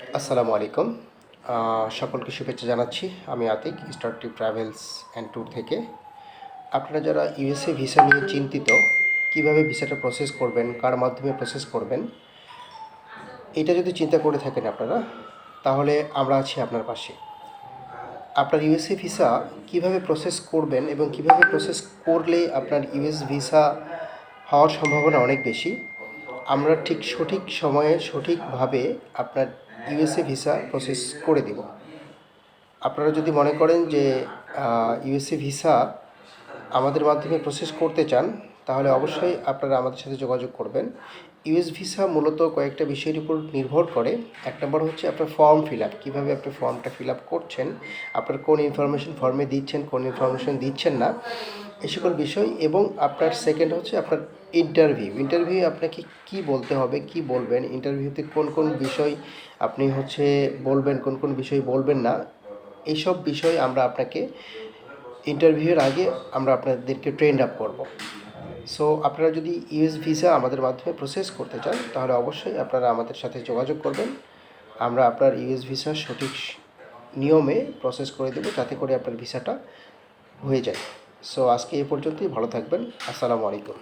আসসালামু আলাইকুম। সকলকে শুভেচ্ছা জানাচ্ছি। আমি Atik, Star Trip Travels and Tour থেকে। আপনারা যারা ইউএসএ ভিসা নিয়ে চিন্তিত, কিভাবে ভিসাটা প্রসেস করবেন, কার মাধ্যমে প্রসেস করবেন, এটা যদি চিন্তা করে থাকেন আপনারা, তাহলে আমরা আছি আপনার পাশে। আপনার ইউএসএ ভিসা কিভাবে প্রসেস করবেন এবং কিভাবে প্রসেস করলে আপনার ইউএস ভিসা হওয়ার সম্ভাবনা অনেক বেশি, আমরা ঠিক সঠিক সময়ে সঠিকভাবে আপনার ইউএসএ ভিসা প্রসেস করে দেব। আপনারা যদি মনে করেন যে ইউএসএ ভিসা আমাদের মাধ্যমে প্রসেস করতে চান, তাহলে অবশ্যই আপনারা আমাদের সাথে যোগাযোগ করবেন। ইউএস ভিসা মূলত কয়েকটা বিষয়ের উপর নির্ভর করে। এক নম্বর হচ্ছে আপনার ফর্ম ফিল আপ, কীভাবে আপনি ফর্মটা ফিল আপ করছেন, আপনার কোন ইনফরমেশন ফর্মে দিচ্ছেন, কোন ইনফরমেশন দিচ্ছেন না, এই সকল বিষয়। এবং আপনার সেকেন্ড হচ্ছে আপনার ইন্টারভিউ আপনাকে কি বলতে হবে, কি বলবেন, ইন্টারভিউতে কোন কোন বিষয় আপনি বলবেন, কোন কোন বিষয় বলবেন না, এইসব বিষয় আমরা আপনাকে ইন্টারভিউয়ের আগে আমরা আপনাদেরকে ট্রেন্ড আপ করব। সো আপনারা যদি ইউএস ভিসা আমাদের মাধ্যমে প্রসেস করতে চান, তাহলে অবশ্যই আপনারা আমাদের সাথে যোগাযোগ করবেন। আমরা আপনার ইউএস ভিসা সঠিক নিয়মে প্রসেস করে দেবো, যাতে করে আপনার ভিসাটা হয়ে যায়। সো আজকে এই পর্যন্তই। ভালো থাকবেন। আসসালামু আলাইকুম।